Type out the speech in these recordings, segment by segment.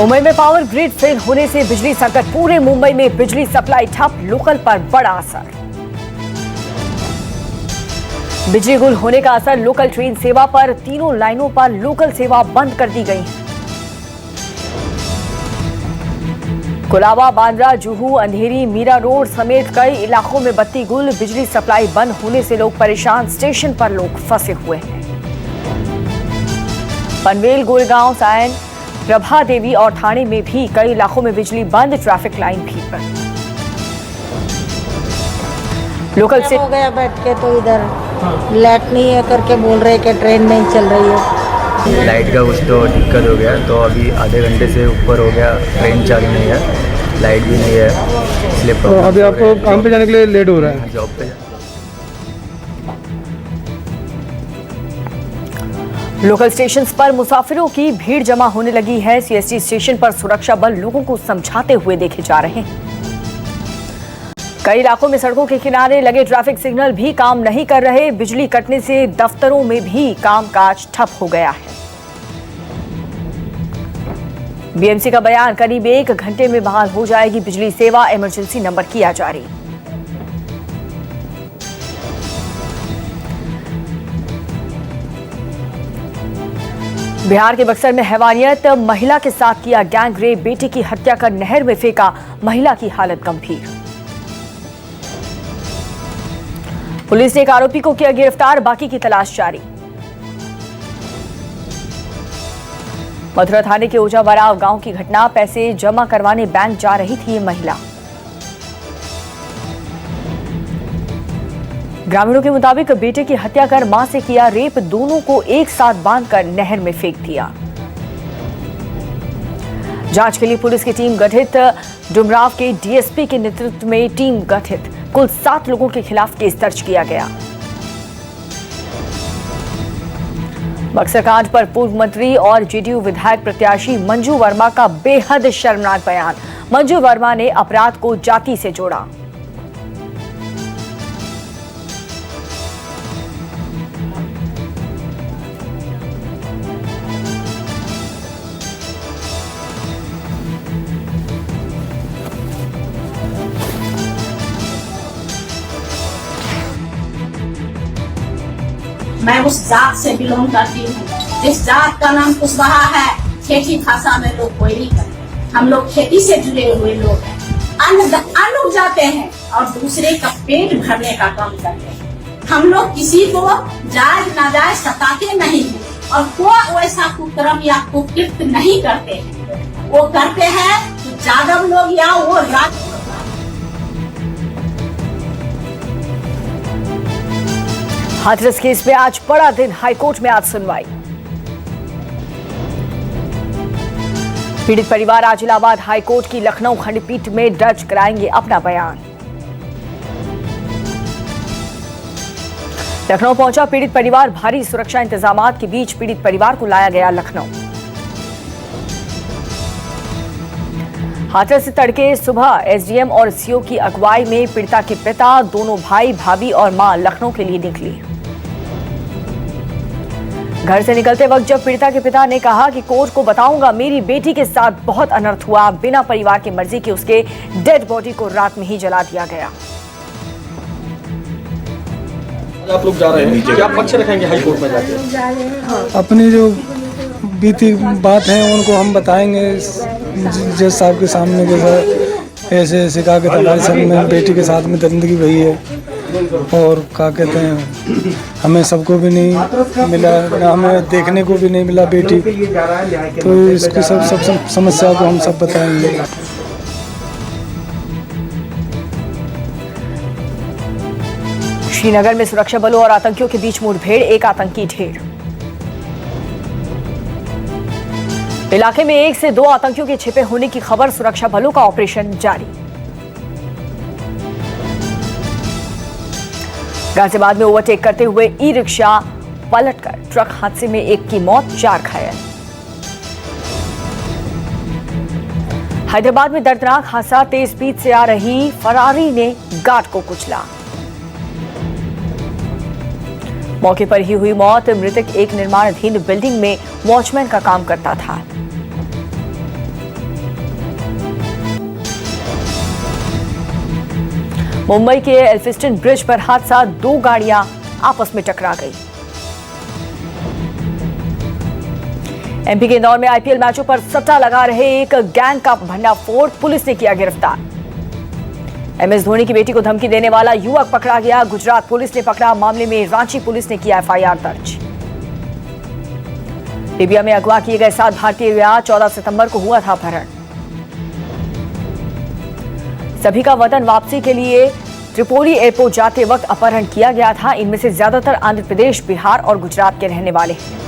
मुंबई में power grid fail होने से बिजली संकट, पूरे मुंबई में बिजली सप्लाई ठप, लोकल पर बड़ा असर। बिजली गुल होने का असर लोकल ट्रेन सेवा पर, तीनों लाइनों पर लोकल सेवा बंद कर दी गई। कोलाबा, बांद्रा, जुहू, अंधेरी, मीरा रोड समेत कई इलाकों में बत्ती गुल, बिजली सप्लाई बंद होने से लोग परेशान, स्टेशन पर लोग फंसे हुए हैं। पनवेल, गोरेगांव, सायन, प्रभा देवी और ठाणे में भी कई इलाकों में बिजली बंद, ट्रैफिक लाइन भी बंद। लोकल से हो गया बैठ के, तो इधर लाइट नहीं है करके बोल रहे कि ट्रेन नहीं चल रही है। लाइट का कुछ तो दिक्कत हो गया, तो अभी आधे घंटे से ऊपर हो गया, ट्रेन चालू नहीं है, लाइट भी नहीं है, इसलिए तो अभी आपको काम पे जाने के लिए लेट हो रहा है। जॉब पे लोकल स्टेशंस पर मुसाफिरों की भीड़ जमा होने लगी है। सीएसटी स्टेशन पर सुरक्षा बल लोगों को समझाते हुए देखे जा रहे हैं। कई इलाकों में सड़कों के किनारे लगे ट्रैफिक सिग्नल भी काम नहीं कर रहे। बिजली कटने से दफ्तरों में भी कामकाज ठप हो गया है। बीएमसी का बयान, करीब 1 घंटे में बहाल हो जाएगी बिजली सेवा, इमरजेंसी नंबर किया जारी। बिहार के बक्सर में हैवानियत, महिला के साथ किया गैंग रेप, बेटी की हत्या कर नहर में फेंका, महिला की हालत गंभीर। पुलिस ने एक आरोपी को किया गिरफ्तार, बाकी की तलाश जारी। मथुरा थाने के ओजावराव गांव की घटना, पैसे जमा करवाने बैंक जा रही थी ये महिला। ग्रामीणों के मुताबिक बेटे की हत्या कर मां से किया रेप, दोनों को एक साथ बांधकर नहर में फेंक दिया। जांच के लिए पुलिस की टीम गठित, डुमराव के डीएसपी के नेतृत्व में टीम गठित, कुल 7 लोगों के खिलाफ केस दर्ज किया गया। बक्सर कांड पर पूर्व मंत्री और जेडीयू विधायक प्रत्याशी मंजू वर्मा का बेहद शर्मनाक बयान। मंजू वर्मा ने अपराध को जाति से जोड़ा। मैं उस जात से बिलोंग करती हूँ जिस जात का नाम कुशवाहा है। खेती भाषा में लोग कोयरी करते, हम लोग खेती से जुड़े हुए लोग हैं। अन्न उगाते हैं और दूसरे का पेट भरने का काम करते हैं। हम लोग किसी को जायज नाजायज सताते नहीं हैं और कोई वैसा कुकर्म या कुकृत्य नहीं करते हैं। वो करते हैं तो जादव लोग या वो राज। हाथरस केस में आज बड़ा दिन, हाईकोर्ट में आज सुनवाई। पीड़ित परिवार आज इलाहाबाद हाईकोर्ट की लखनऊ खंडपीठ में दर्ज कराएंगे अपना बयान। लखनऊ पहुंचा पीड़ित परिवार, भारी सुरक्षा इंतजामात के बीच पीड़ित परिवार को लाया गया लखनऊ। हाथरस से तड़के सुबह एसडीएम और सीओ की अगुवाई में पीड़िता के पिता, दोनों भाई, भाभी और मां लखनऊ के लिए निकली। घर से निकलते वक्त जब पीड़िता के पिता ने कहा कि कोर्ट को बताऊंगा, मेरी बेटी के साथ बहुत अनर्थ हुआ, बिना परिवार की मर्जी के उसके डेड बॉडी को रात में ही जला दिया गया। आप लोग जा रहे हैं, क्या पक्ष रखेंगे हाई कोर्ट में जाके? अपनी जो बीती बात है उनको हम बताएंगे जज साहब के सामने के साथ, ऐसे ऐसे कहा कहते हमारे सब में बेटी के साथ में दरिंदगी हुई है और क्या कहते हैं हमें सबको भी नहीं मिला, ना हमें देखने को भी नहीं मिला बेटी, तो इसकी सब समस्या को हम सब बताएंगे। श्रीनगर में सुरक्षा बलों और आतंकियों के बीच मुठभेड़, एक आतंकी ढेर। इलाके में 1 से 2 आतंकियों के छिपे होने की खबर, सुरक्षा बलों का ऑपरेशन जारी। गाजियाबाद में ओवरटेक करते हुए ई रिक्शा पलटकर ट्रक हादसे में 1 की मौत, 4 घायल। हैदराबाद में दर्दनाक हादसा, तेज स्पीड से आ रही फरारी ने गार्ड को कुचला। मौके पर ही हुई मौत, मृतक एक निर्माणाधीन बिल्डिंग में वॉचमैन का काम करता था। मुंबई के एल्फिस्टन ब्रिज पर हादसा, 2 गाड़ियां आपस में टकरा गई। एमपी के इंदौर में आईपीएल मैचों पर सट्टा लगा रहे एक गैंग का भंडाफोड़ पुलिस ने किया गिरफ्तार। एमएस धोनी की बेटी को धमकी देने वाला युवक पकड़ा गया। गुजरात पुलिस ने पकड़ा। मामले में रांची पुलिस ने किया एफआईआर दर्ज। लीबिया में अगवा किए गए 7 भारतीय युवा, 14 सितंबर को हुआ था अपहरण। सभी का वतन वापसी के लिए त्रिपोली एयरपोर्ट जाते वक्त अपहरण किया गया था। इनमें से ज्यादातर आंध्र प्रदेश, बिहार और गुजरात के रहने वाले हैं।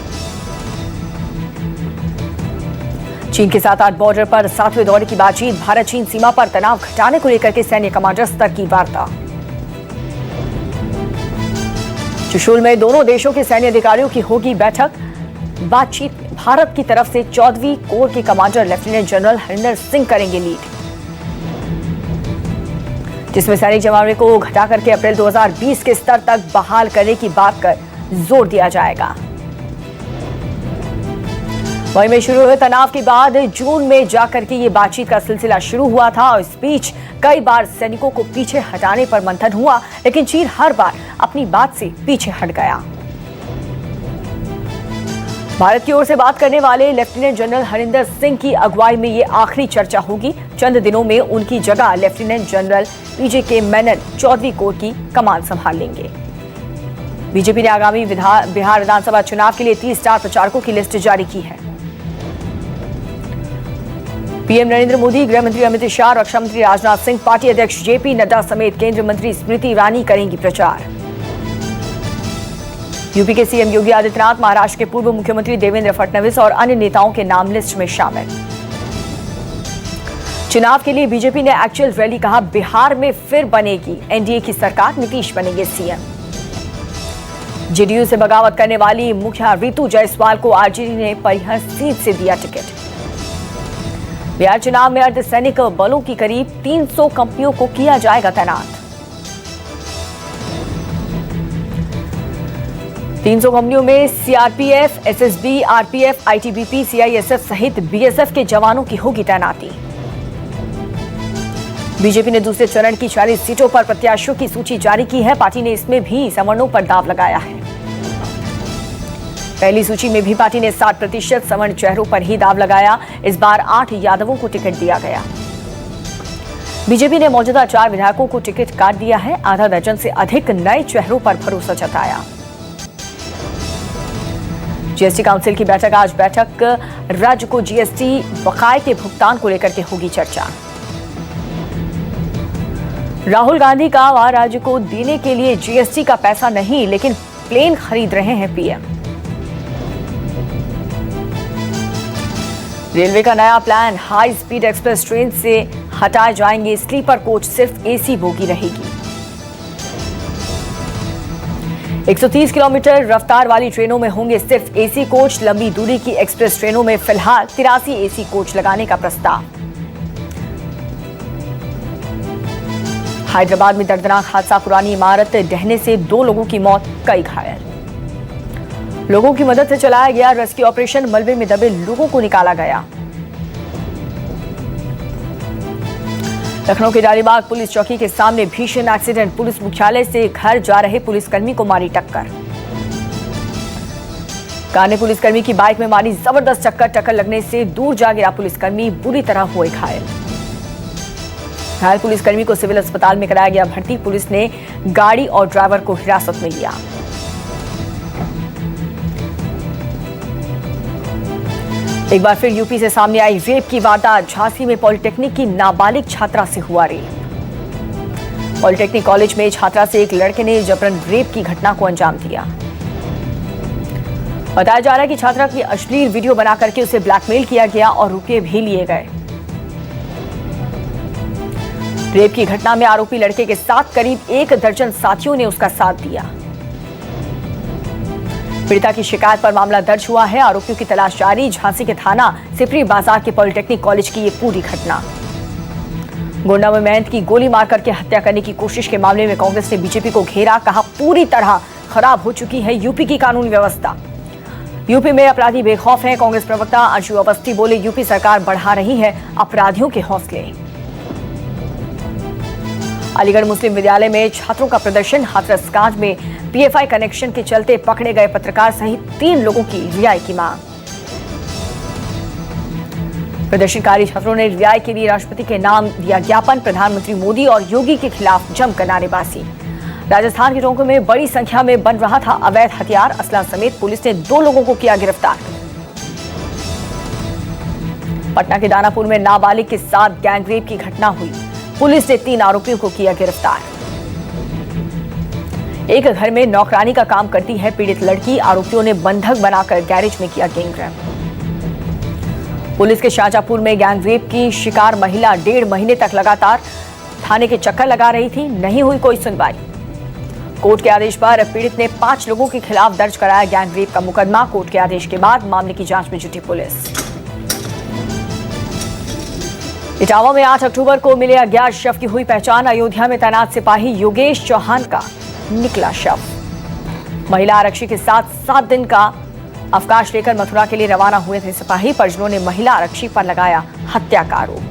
चीन के साथ 8 बॉर्डर पर 7वें दौर की बातचीत। भारत चीन सीमा पर तनाव घटाने को लेकर के सैन्य कमांडर स्तर की वार्ता। चुशूल में दोनों देशों के सैन्य अधिकारियों की होगी बैठक। बातचीत में भारत की तरफ से 14वीं कोर के commander lieutenant general Harinder Singh करेंगे लीड, जिसमें सैनिक जमावड़े को घटा करके अप्रैल 2020 के स्तर तक बहाल करने की बात पर जोर दिया जाएगा। वहीं में शुरू हुए तनाव के बाद जून में जाकर के ये बातचीत का सिलसिला शुरू हुआ था और इस बीच कई बार सैनिकों को पीछे हटाने पर मंथन हुआ, लेकिन चीन हर बार अपनी बात से पीछे हट गया। भारत की ओर से बात करने वाले लेफ्टिनेंट जनरल हरिंदर सिंह की अगुवाई में ये आखिरी चर्चा होगी। चंद दिनों में उनकी जगह लेफ्टिनेंट जनरल पीजे मेनन 14वीं कोर की कमान संभाल लेंगे। बीजेपी ने आगामी बिहार विधानसभा चुनाव के लिए 30 स्टार प्रचारकों की लिस्ट जारी की है। पीएम नरेंद्र मोदी, गृह मंत्री अमित शाह, रक्षा मंत्री राजनाथ सिंह, पार्टी अध्यक्ष जेपी नड्डा समेत केंद्रीय मंत्री स्मृति ईरानी करेंगी प्रचार। यूपी के सीएम योगी आदित्यनाथ, महाराष्ट्र के पूर्व मुख्यमंत्री देवेंद्र फडणवीस और अन्य नेताओं के नाम लिस्ट में शामिल। चुनाव के लिए बीजेपी ने एक्चुअल रैली, कहा बिहार में फिर बनेगी एनडीए की सरकार, नीतीश बनेंगे सीएम। जेडीयू से बगावत करने वाली मुखिया रितु जायसवाल को आरजेडी ने परिहर सीट से दिया टिकट। बिहार चुनाव में अर्धसैनिक बलों की करीब 300 कंपनियों को किया जाएगा तैनात। 300 कंपनियों में CRPF, SSB, RPF, ITBP, CISF सहित बीएसएफ के जवानों की होगी तैनाती। बीजेपी ने दूसरे चरण की 40 सीटों पर प्रत्याशियों की सूची जारी की है। पार्टी ने इसमें भी सवर्णों पर दांव लगाया है। पहली सूची में भी पार्टी ने 60% सवर्ण चेहरों पर ही दांव लगाया। इस बार 8 यादवों को टिकट दिया गया। बीजेपी ने मौजूदा 4 विधायकों को टिकट काट दिया है। आधा दर्जन से अधिक नए चेहरों पर भरोसा जताया। जीएसटी काउंसिल की बैठक आज। बैठक राज्य को जीएसटी बकाये के भुगतान को लेकर के होगी चर्चा। राहुल गांधी का वह राज्य को देने के लिए जीएसटी का पैसा नहीं, लेकिन प्लेन खरीद रहे हैं पीएम। रेलवे का नया plan, high speed express train से हटाए जाएंगे स्लीपर कोच, सिर्फ एसी बोगी रहेगी। 130 किलोमीटर रफ्तार वाली ट्रेनों में होंगे सिर्फ एसी कोच। लंबी दूरी की एक्सप्रेस ट्रेनों में फिलहाल 83 एसी कोच लगाने का प्रस्ताव। हैदराबाद में दर्दनाक हादसा, पुरानी इमारत ढहने से 2 लोगों की मौत, कई घायल। लोगों की मदद से चलाया गया रेस्क्यू ऑपरेशन। मलबे में दबे लोगों को निकाला गया। लखनऊ के जालीबाग पुलिस चौकी के सामने भीषण एक्सीडेंट। पुलिस मुख्यालय से घर जा रहे पुलिसकर्मी को मारी टक्कर। कार ने पुलिसकर्मी की बाइक में मारी जबरदस्त टक्कर लगने से दूर जा गिरा पुलिसकर्मी, बुरी तरह हुए घायल। घायल पुलिसकर्मी को सिविल अस्पताल में कराया गया भर्ती। पुलिस ने गाड़ी और ड्राइवर को हिरासत में लिया। एक बार फिर यूपी से सामने आई रेप की वारदात। झांसी में पॉलिटेक्निक की नाबालिग छात्रा से हुआ रेप। पॉलिटेक्निक कॉलेज में छात्रा से एक लड़के ने जबरन रेप की घटना को अंजाम दिया। बताया जा रहा है कि छात्रा की अश्लील वीडियो बना करके उसे ब्लैकमेल किया गया और रुपये भी लिए गए। रेप की घटना में आरोपी लड़के के साथ करीब 1 दर्जन साथियों ने उसका साथ दिया। पीड़िता की शिकायत पर मामला दर्ज हुआ है। आरोपियों की तलाश जारी। झांसी के थाना सिपरी बाजार के पॉलिटेक्निक कॉलेज की ये पूरी घटना। गोंडा में महंत की गोली मार करके हत्या करने की कोशिश के मामले में कांग्रेस ने बीजेपी को घेरा। कहा पूरी तरह खराब हो चुकी है यूपी की कानून व्यवस्था। यूपी में अपराधी बेखौफ हैं। कांग्रेस प्रवक्ता अंशु अवस्थी बोले, यूपी सरकार बढ़ा रही है अपराधियों के हौसले। अलीगढ़ मुस्लिम विद्यालय में छात्रों का प्रदर्शन, हाथरस कांड में पीएफआई कनेक्शन के चलते पकड़े गए पत्रकार सहित 3 लोगों की रिहाई की मांग। प्रदर्शनकारी छात्रों ने रिहाई के लिए राष्ट्रपति के नाम दिया ज्ञापन, प्रधानमंत्री मोदी और योगी के खिलाफ जमकर नारेबाजी। राजस्थान के टोंक में बड़ी संख्या में बन रहा था अवैध हथियार, असला समेत पुलिस ने 2 लोगों को किया गिरफ्तार। पटना के दानापुर में नाबालिग के साथ गैंगरेप की घटना हुई, पुलिस ने 3 आरोपियों को किया गिरफ्तार। एक घर में नौकरानी का काम करती है पीड़ित लड़की, आरोपियों ने बंधक बनाकर गैरेज में किया गैंगरेप। पुलिस के शाहजहांपुर में गैंगरेप की शिकार महिला 1.5 महीने तक लगातार थाने के चक्कर लगा रही थी, नहीं हुई कोई सुनवाई। कोर्ट के आदेश पर पीड़ित ने 5 लोगों के खिलाफ दर्ज कराया गैंगरेप का मुकदमा। कोर्ट के आदेश के बाद मामले की जांच में जुटी पुलिस। इटावा में 8 अक्टूबर को मिले अज्ञात शव की हुई पहचान, अयोध्या में तैनात सिपाही योगेश चौहान का निकला शव। महिला आरक्षी के साथ 7 दिन का अवकाश लेकर मथुरा के लिए रवाना हुए थे सिपाही, परिजनों ने महिला आरक्षी पर लगाया हत्या का आरोप।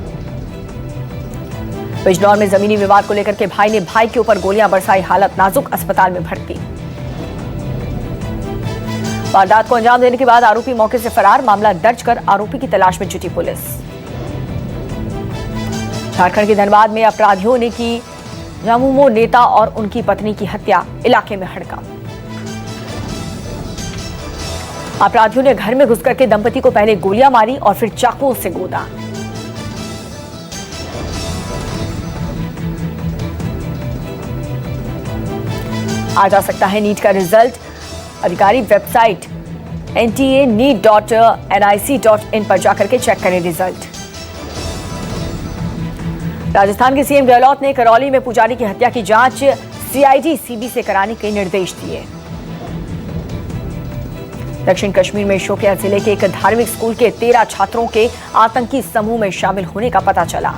बिजनौर में जमीनी विवाद को लेकर के भाई ने भाई के ऊपर गोलियां बरसाई, हालत नाजुक, अस्पताल में भर्ती। वारदात को अंजाम देने के बाद आरोपी मौके से फरार, मामला दर्ज कर आरोपी की तलाश में जुटी पुलिस। झारखंड के धनबाद में अपराधियों ने की झामुमो नेता और उनकी पत्नी की हत्या, इलाके में हड़कंप। अपराधियों ने घर में घुस करके दंपति को पहले गोलियां मारी और फिर चाकुओं से गोदा। आज आ सकता है नीट का रिजल्ट, अधिकारी वेबसाइट nta.neet.nic.in पर जाकर के चेक करें रिजल्ट। राजस्थान के सीएम गहलोत ने करौली में पुजारी की हत्या की जांच सीआईडी सीबी से कराने के निर्देश दिए। दक्षिण कश्मीर में शोपियां जिले के एक धार्मिक स्कूल के 13 छात्रों के आतंकी समूह में शामिल होने का पता चला।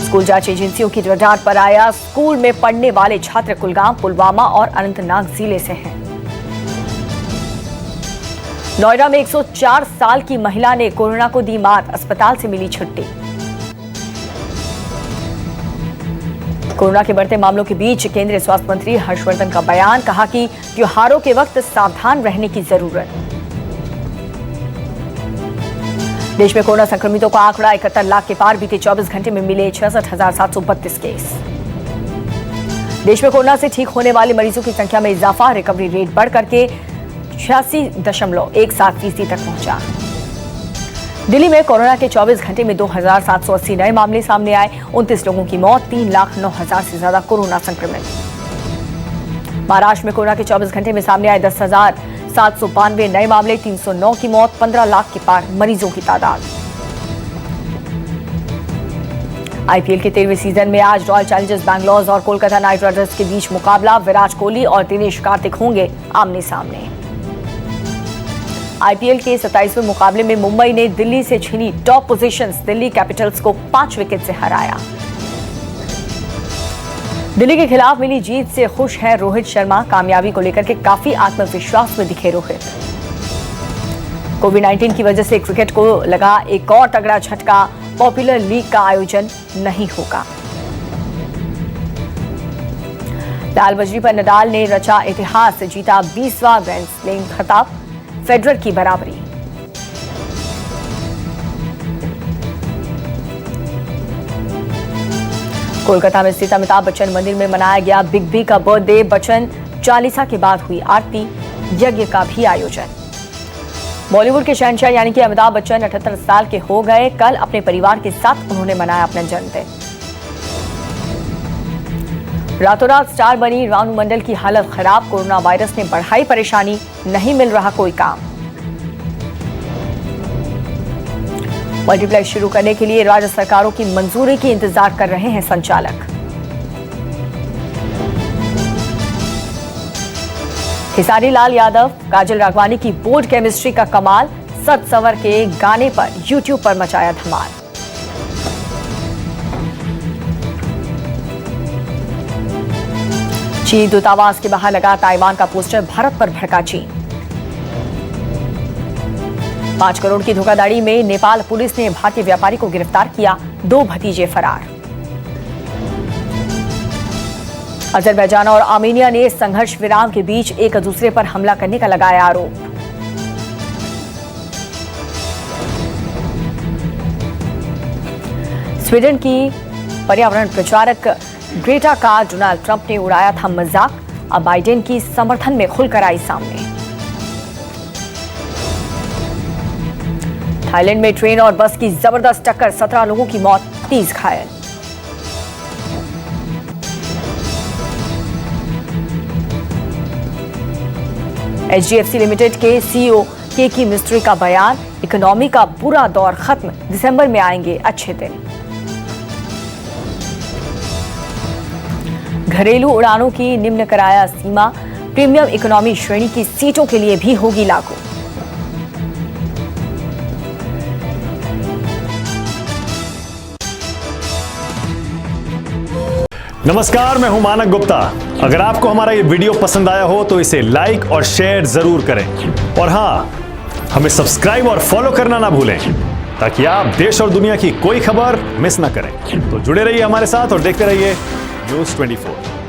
स्कूल जांच एजेंसियों की रडार पर आया, स्कूल में पढ़ने वाले छात्र कुलगाम, पुलवामा और अनंतनाग जिले से हैं। नोएडा में 104 साल की महिला ने कोरोना को दी मात, अस्पताल से मिली छुट्टी। कोरोना के बढ़ते मामलों के बीच केंद्रीय स्वास्थ्य मंत्री हर्षवर्धन का बयान, कहा कि त्योहारों के वक्त सावधान रहने की जरूरत। देश में कोरोना संक्रमितों का आंकड़ा 71 लाख के पार, बीते 24 घंटे में मिले 66,732 केस। देश में कोरोना से ठीक होने वाले मरीजों की संख्या में इजाफा, रिकवरी रेट बढ़ करके 86.17% तक पहुंचा। दिल्ली में कोरोना के 24 घंटे में 2,780 नए मामले सामने आए, 29 लोगों की मौत, 3,09,000 से ज्यादा कोरोना संक्रमित। महाराष्ट्र में कोरोना के 24 घंटे में सामने आए 10,792 नए मामले, 309 की मौत, 15 लाख के पार मरीजों की तादाद। आईपीएल के 13वें सीजन में आज रॉयल चैलेंजर्स बैंगलोर और कोलकाता नाइट राइडर्स के बीच मुकाबला, विराट कोहली और दिनेश कार्तिक होंगे आमने सामने। आईपीएल के 27वें मुकाबले में मुंबई ने दिल्ली से छीनी टॉप पोजीशंस, दिल्ली कैपिटल्स को 5 विकेट से हराया। दिल्ली के खिलाफ मिली जीत से खुश हैं रोहित शर्मा, कामयाबी को लेकर के काफी आत्मविश्वास में दिखे रोहित। कोविड-19 की वजह से क्रिकेट को लगा एक और तगड़ा झटका, पॉपुलर लीग का आयोजन नहीं होगा। लाल बजरी पर नडाल ने रचा इतिहास, जीता 20वां ग्रैंड स्लैम खिताब, फेडरर की बराबरी। कोलकाता में स्थित अमिताभ बच्चन मंदिर में मनाया गया बिग बी का बर्थडे, बच्चन चालीसा के बाद हुई आरती, यज्ञ का भी आयोजन। बॉलीवुड के शहंशाह यानी कि अमिताभ बच्चन 78 साल के हो गए, कल अपने परिवार के साथ उन्होंने मनाया अपना जन्मदिन। रातों रात स्टार बनी रानू मंडल की हालत खराब, कोरोना वायरस ने बढ़ाई परेशानी, नहीं मिल रहा कोई काम। मल्टीप्लेक्स शुरू करने के लिए राज्य सरकारों की मंजूरी की इंतजार कर रहे हैं संचालक। खेसारी लाल यादव, काजल राघवानी की बोल्ड केमिस्ट्री का कमाल, सत संवर के गाने पर यूट्यूब पर मचाया धमाल। चीन दूतावास के बाहर लगा ताइवान का पोस्टर, भारत पर भड़का चीन। 5 करोड़ की धोखाधड़ी में नेपाल पुलिस ने भारतीय व्यापारी को गिरफ्तार किया, 2 भतीजे फरार। अजरबैजान और आर्मेनिया ने संघर्ष विराम के बीच एक दूसरे पर हमला करने का लगाया आरोप। स्वीडन की पर्यावरण प्रचारक ग्रेटा का डोनाल्ड ट्रंप ने उड़ाया था मजाक, अब बाइडेन की समर्थन में खुलकर आई सामने। थाईलैंड में ट्रेन और बस की जबरदस्त टक्कर, 17 लोगों की मौत, 30 घायल। HDFC लिमिटेड के CEO के मिस्ट्री का बयान, इकोनॉमी का बुरा दौर खत्म, दिसंबर में आएंगे अच्छे दिन। घरेलू उड़ानों की निम्न किराया सीमा प्रीमियम इकोनॉमी श्रेणी की सीटों के लिए भी होगी लागू। नमस्कार, मैं हूं मानक गुप्ता। अगर आपको हमारा ये वीडियो पसंद आया हो तो इसे लाइक और शेयर जरूर करें, और हां, हमें सब्सक्राइब और फॉलो करना ना भूलें ताकि आप देश और दुनिया की कोई खबर मिस ना करें। तो जुड़े रहिए हमारे साथ और देखते रहिए News 24।